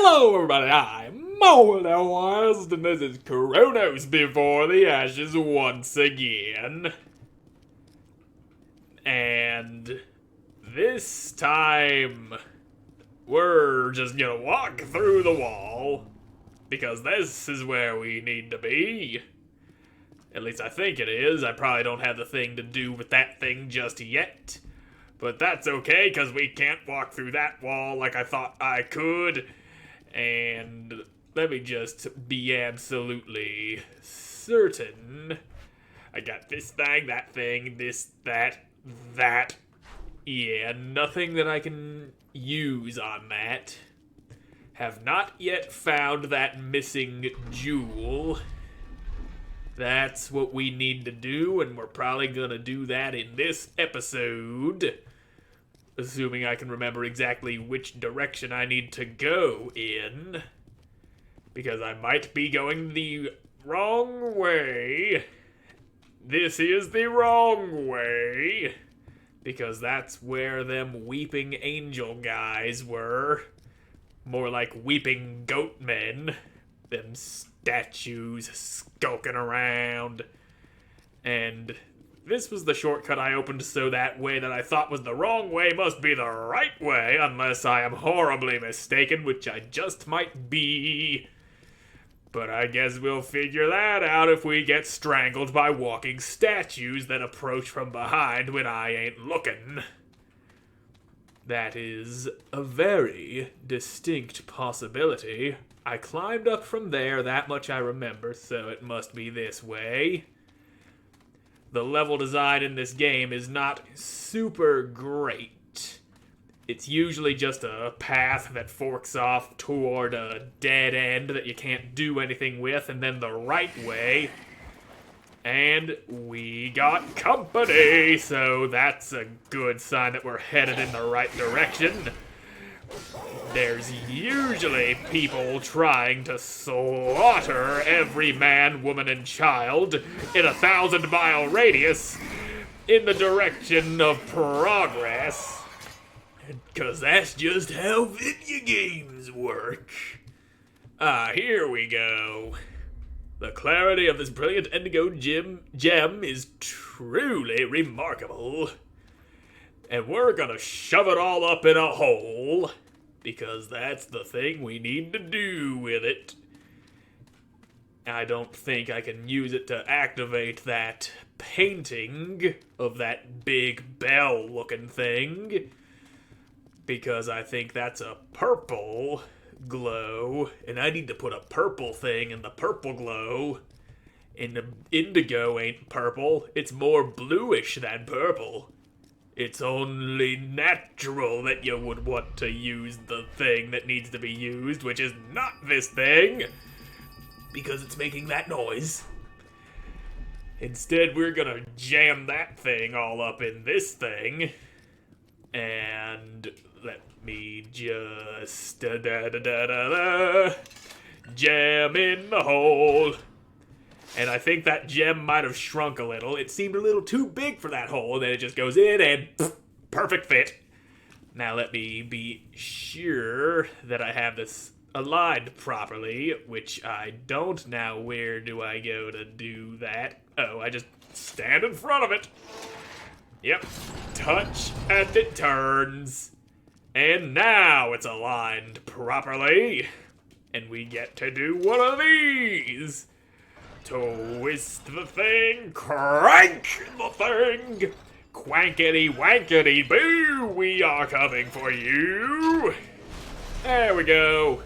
Hello everybody, I'm Moldy, and this is Chronos before the ashes once again. And this time, we're just gonna walk through the wall, because this is where we need to be. At least I think it is. I probably don't have the thing to do with that thing just yet. But that's okay, because we can't walk through that wall like I thought I could. And let me just be absolutely certain. I got this thing, this, that. Yeah, nothing that I can use on that. Have not yet found that missing jewel. That's what we need to do, and we're probably gonna do that in this episode. Assuming I can remember exactly which direction I need to go in. Because I might be going the wrong way. This is the wrong way. Because that's where them weeping angel guys were. More like weeping goat men. Them statues skulking around. And this was the shortcut I opened, so that way that I thought was the wrong way must be the right way, unless I am horribly mistaken, which I just might be. But I guess we'll figure that out if we get strangled by walking statues that approach from behind when I ain't looking. That is a very distinct possibility. I climbed up from there, that much I remember, so it must be this way. The level design in this game is not super great. It's usually just a path that forks off toward a dead end that you can't do anything with, and then the right way. And we got company, so that's a good sign that we're headed in the right direction. There's usually people trying to slaughter every man, woman, and child in a 1,000-mile radius in the direction of progress. Because that's just how video games work. Here we go. The clarity of this brilliant indigo gem is truly remarkable. And we're gonna shove it all up in a hole, because that's the thing we need to do with it. I don't think I can use it to activate that painting of that big bell-looking thing, because I think that's a purple glow, and I need to put a purple thing in the purple glow. And the indigo ain't purple, it's more bluish than purple. It's only natural that you would want to use the thing that needs to be used, which is not this thing, because it's making that noise. Instead, we're gonna jam that thing all up in this thing, and let me just jam in the hole. And I think that gem might have shrunk a little. It seemed a little too big for that hole, and then it just goes in and pff, perfect fit. Now let me be sure that I have this aligned properly, which I don't. Now where do I go to do that? Oh, I just stand in front of it. Yep, touch and it turns. And now it's aligned properly. And we get to do one of these. Twist the thing, crank the thing, quankety wankety boo, we are coming for you. There we go.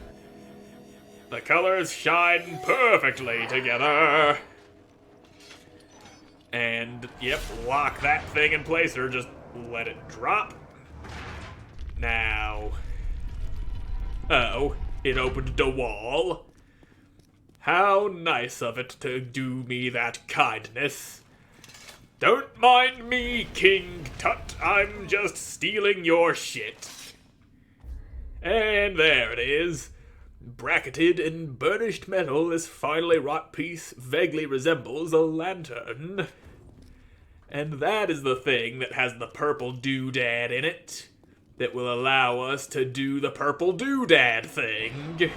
The colors shine perfectly together. And, yep, lock that thing in place or just let it drop. Now, oh, it opened the wall. How nice of it to do me that kindness. Don't mind me, King Tut, I'm just stealing your shit. And there it is. Bracketed in burnished metal, this finely wrought piece vaguely resembles a lantern. And that is the thing that has the purple doodad in it. that will allow us to do the purple doodad thing.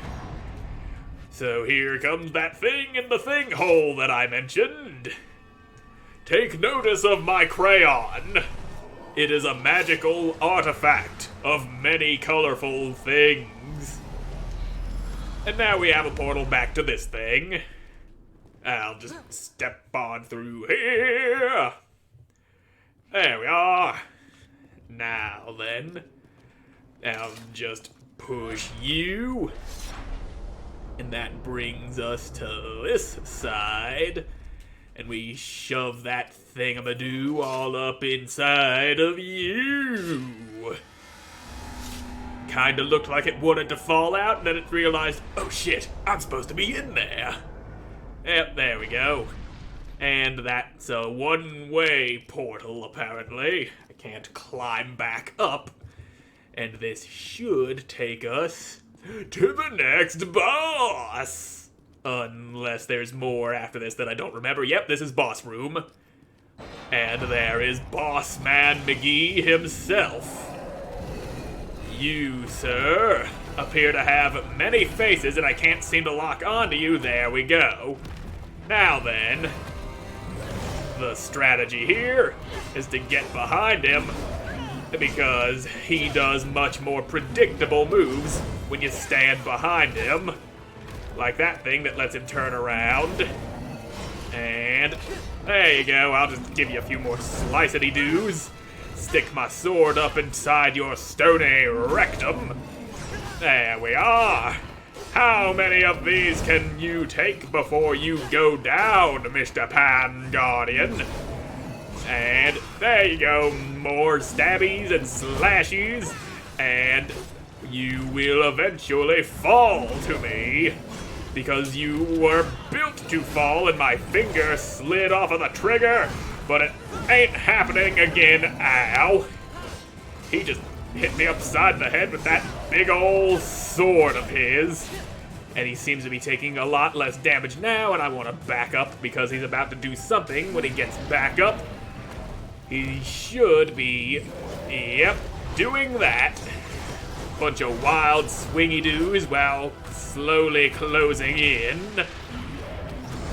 So here comes that thing in the thing hole that I mentioned. Take notice of my crayon. It is a magical artifact of many colorful things. And now we have a portal back to this thing. I'll just step on through here. There we are. Now then, I'll just push you. And that brings us to this side. And we shove that thingamadoo all up inside of you. Kinda looked like it wanted to fall out, and then it realized, oh shit, I'm supposed to be in there. Yep, there we go. And that's a one-way portal, apparently. I can't climb back up. And this should take us to the next boss. Unless there's more after this that I don't remember. Yep, this is boss room. And there is Boss Man McGee himself. You, sir, appear to have many faces and I can't seem to lock onto you. There we go. Now then, the strategy here is to get behind him because he does much more predictable moves when you stand behind him. Like that thing that lets him turn around. And there you go, I'll just give you a few more slicety-doos. Stick my sword up inside your stony rectum. There we are. How many of these can you take before you go down, Mr. Pan Guardian? And there you go, more stabbies and slashies, and you will eventually fall to me. Because you were built to fall and my finger slid off of the trigger, but it ain't happening again, ow. He just hit me upside the head with that big ol' sword of his. And he seems to be taking a lot less damage now, and I want to back up because he's about to do something when he gets back up. He should be, yep, doing that. Bunch of wild swingy-doos while slowly closing in.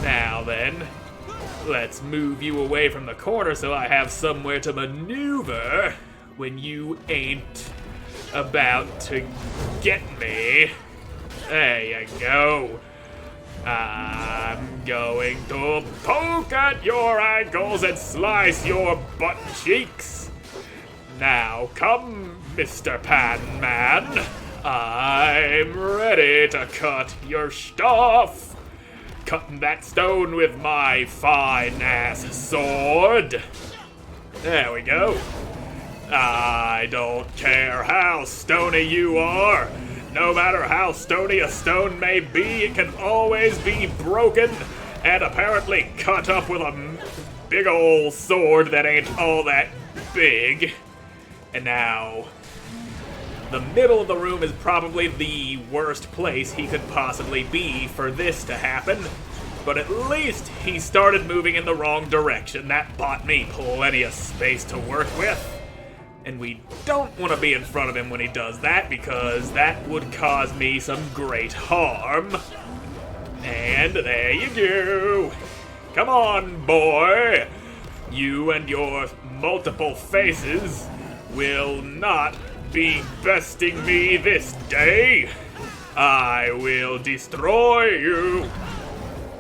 Now then, let's move you away from the corner so I have somewhere to maneuver when you ain't about to get me. There you go. I'm going to poke at your ankles and slice your butt cheeks. Now come, Mr. Pan Man. I'm ready to cut your stuff. Cutting that stone with my fine-ass sword. There we go. I don't care how stony you are. No matter how stony a stone may be, it can always be broken and apparently cut up with a big ol' sword that ain't all that big. And now, the middle of the room is probably the worst place he could possibly be for this to happen. But at least he started moving in the wrong direction. That bought me plenty of space to work with. And we don't want to be in front of him when he does that, because that would cause me some great harm. And there you go. Come on, boy. You and your multiple faces will not be besting me this day. I will destroy you.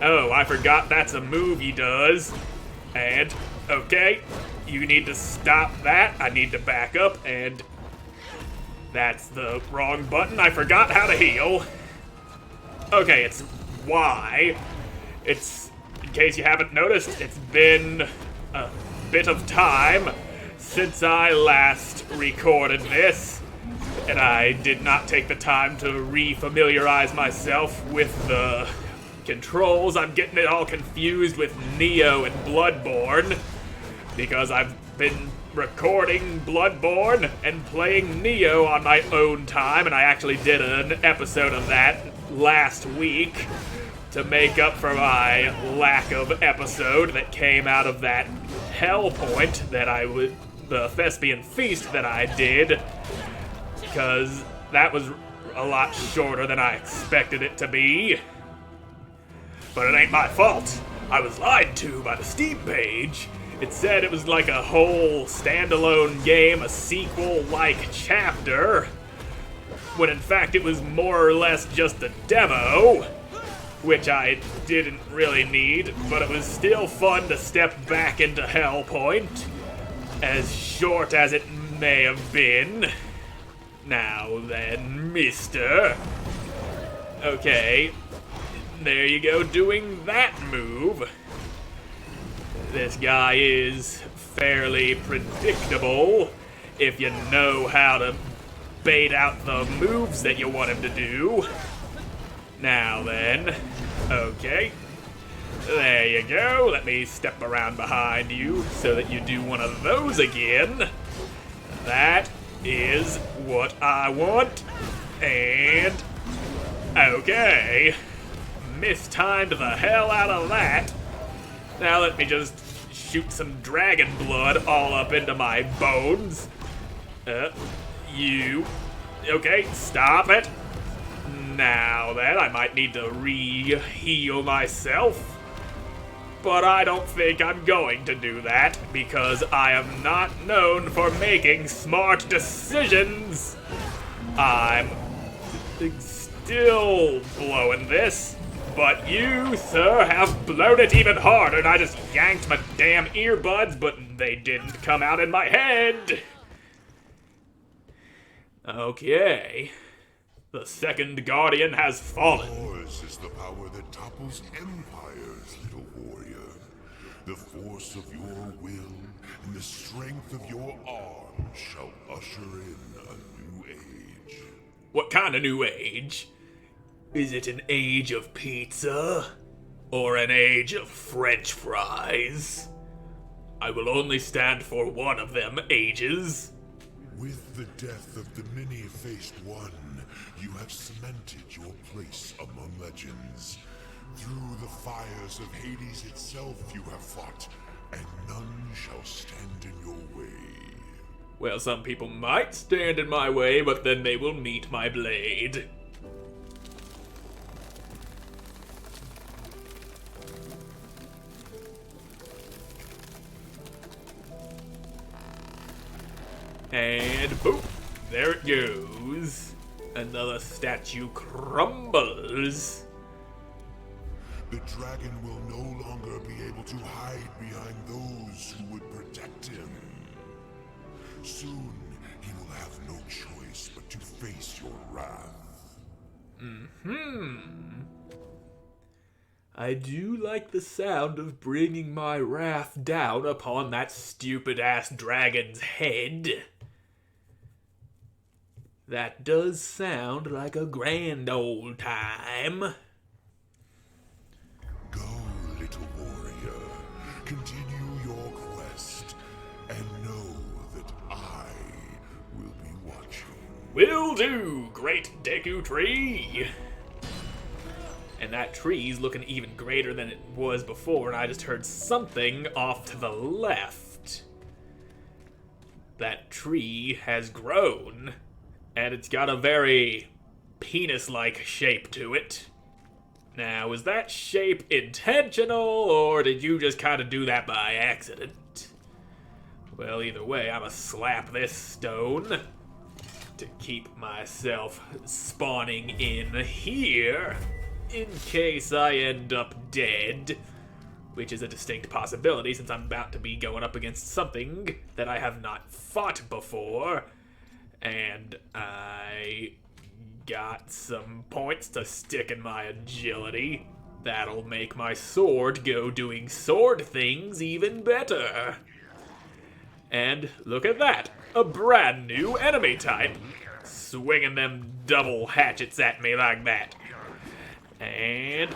Oh, I forgot that's a move he does. And, okay. You need to stop that. I need to back up, and that's the wrong button. I forgot how to heal. Okay, it's Y. It's, in case you haven't noticed, it's been a bit of time since I last recorded this, and I did not take the time to re-familiarize myself with the controls. I'm getting it all confused with Neo and Bloodborne, because I've been recording Bloodborne and playing Neo on my own time, and I actually did an episode of that last week to make up for my lack of episode that came out of that hell point that the Thespian Feast that I did. because that was a lot shorter than I expected it to be. But it ain't my fault. I was lied to by the Steam page. It said it was like a whole standalone game, a sequel-like chapter, when in fact it was more or less just a demo, which I didn't really need, but it was still fun to step back into Hellpoint, as short as it may have been. Now then, mister. Okay, there you go, doing that move. This guy is fairly predictable if you know how to bait out the moves that you want him to do. Now then, okay. There you go. Let me step around behind you so that you do one of those again. That is what I want. And, okay. Mistimed the hell out of that. Now let me just shoot some dragon blood all up into my bones. Okay, stop it. Now then, I might need to re-heal myself. But I don't think I'm going to do that, because I am not known for making smart decisions. I'm still blowing this. But you, sir, have blown it even harder, and I just yanked my damn earbuds, but they didn't come out in my head. Okay. The second guardian has fallen. Yours is the power that topples empires, little warrior. The force of your will and the strength of your arm shall usher in a new age. What kind of new age? Is it an age of pizza? Or an age of French fries? I will only stand for one of them ages. With the death of the many-faced one, you have cemented your place among legends. Through the fires of Hades itself you have fought, and none shall stand in your way. Well, some people might stand in my way, but then they will meet my blade. And boom, there it goes. Another statue crumbles. The dragon will no longer be able to hide behind those who would protect him. Soon, he will have no choice but to face your wrath. I do like the sound of bringing my wrath down upon that stupid-ass dragon's head. That does sound like a grand old time. Go, little warrior. Continue your quest, and know that I will be watching. Will do, great Deku Tree! And that tree's looking even greater than it was before, and I just heard something off to the left. That tree has grown, and it's got a very penis-like shape to it. Now, is that shape intentional, or did you just kind of do that by accident? Well, either way, I'ma slap this stone to keep myself spawning in here, in case I end up dead, which is a distinct possibility since I'm about to be going up against something that I have not fought before, and I got some points to stick in my agility. That'll make my sword go doing sword things even better. And look at that, a brand new enemy type, swinging them double hatchets at me like that. And,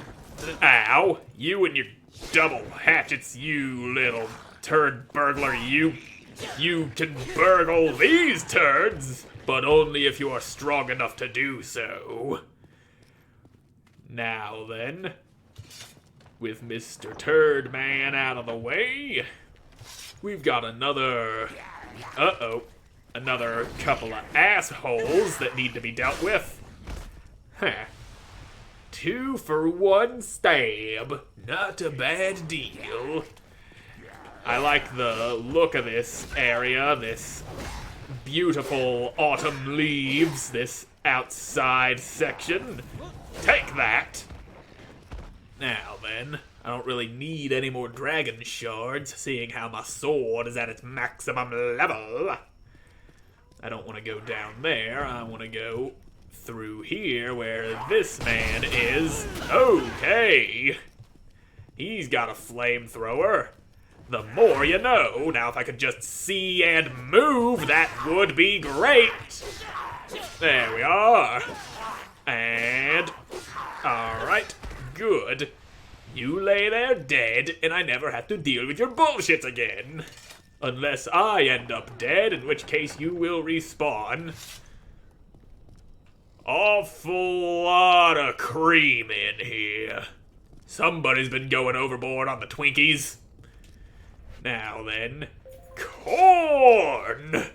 ow, you and your double hatchets, you little turd burglar, you can burgle these turds, but only if you are strong enough to do so. Now then, with Mr. Turd Man out of the way, we've got another, another couple of assholes that need to be dealt with. Huh. 2 for 1 stab. Not a bad deal. I like the look of this area, this beautiful autumn leaves, this outside section. Take that. Now then, I don't really need any more dragon shards, seeing how my sword is at its maximum level. I don't want to go down there, I want to go through here where this man is. Okay. He's got a flamethrower. The more you know. Now, if I could just see and move, that would be great. There we are. And, alright, good. You lay there dead, and I never have to deal with your bullshit again. Unless I end up dead, in which case you will respawn. Awful lot of cream in here. Somebody's been going overboard on the Twinkies. Now then, corn!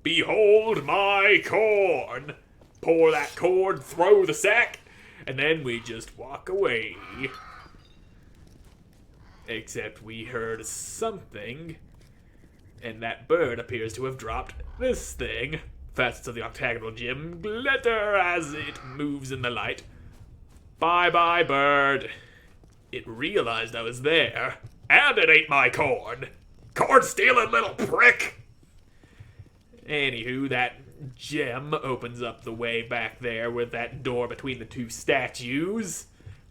Behold my corn! Pour that corn, throw the sack, and then we just walk away. Except we heard something, and that bird appears to have dropped this thing. Facets of the octagonal gem glitter as it moves in the light. Bye-bye, bird. It realized I was there. And it ate my corn. Corn-stealing little prick! Anywho, that gem opens up the way back there with that door between the 2 statues.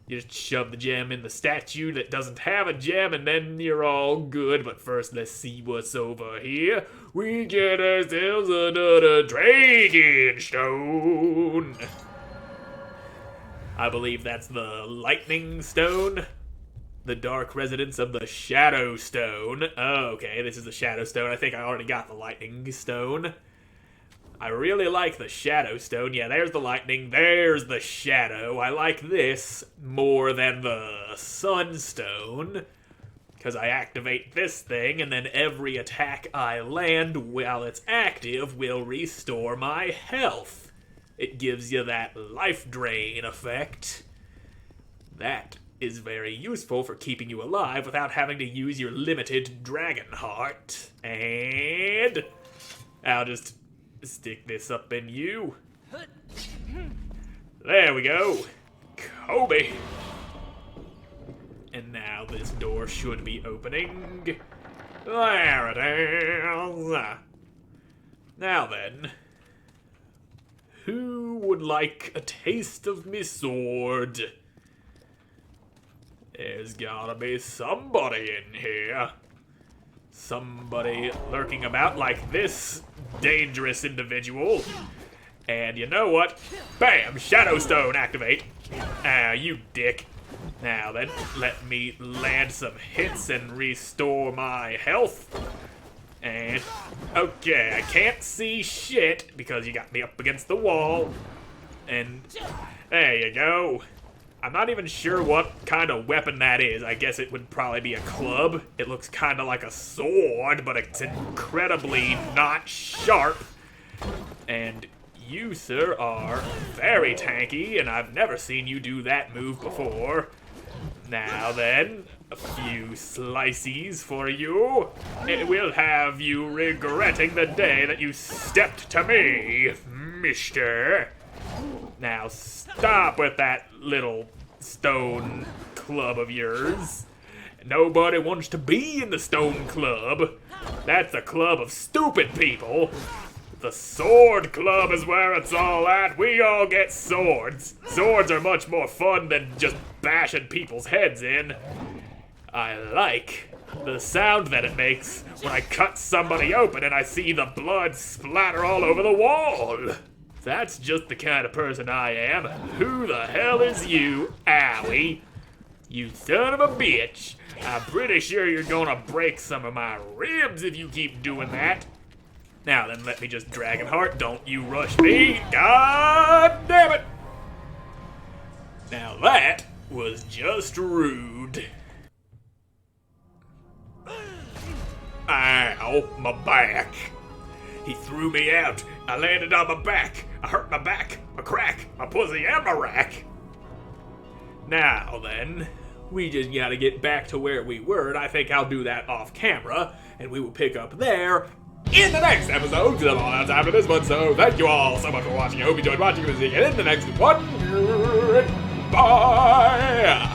You just shove the gem in the statue that doesn't have a gem, and then you're all good. But first, let's see what's over here. We get ourselves another dragon stone. I believe that's the lightning stone. The dark residence of the Shadow Stone. Oh, okay, this is the Shadow Stone. I think I already got the Lightning Stone. I really like the Shadow Stone. Yeah, there's the lightning, there's the shadow. I like this more than the Sunstone, because I activate this thing, and then every attack I land while it's active will restore my health. It gives you that life drain effect. That is very useful for keeping you alive without having to use your limited dragon heart. And I'll just stick this up in you. There we go. Kobe. And now this door should be opening. There it is. Now then, who would like a taste of me sword? There's gotta be somebody in here. Somebody lurking about like this dangerous individual. And you know what? Bam! Shadow Stone activate. Ah, you dick. Now then, let me land some hits and restore my health. And, okay, I can't see shit because you got me up against the wall. And there you go. I'm not even sure what kind of weapon that is. I guess it would probably be a club. It looks kind of like a sword, but it's incredibly not sharp. And you, sir, are very tanky, and I've never seen you do that move before. Now then, a few slices for you. It will have you regretting the day that you stepped to me, mister. Now stop with that little stone club of yours. Nobody wants to be in the stone club. That's a club of stupid people. The sword club is where it's all at. We all get swords. Swords are much more fun than just bashing people's heads in. I like the sound that it makes when I cut somebody open and I see the blood splatter all over the wall. That's just the kind of person I am. Who the hell is you, Owie? You son of a bitch. I'm pretty sure you're gonna break some of my ribs if you keep doing that. Now then, let me just Dragonheart. Don't you rush me. God damn it! Now that was just rude. Ow, my back. He threw me out. I landed on my back. I hurt my back, my crack, my pussy, and my rack. Now then, we just gotta get back to where we were, and I think I'll do that off camera, and we will pick up there in the next episode, because I'm all out of time for this one. So thank you all so much for watching. I hope you enjoyed watching. We'll see you in the next one. Bye!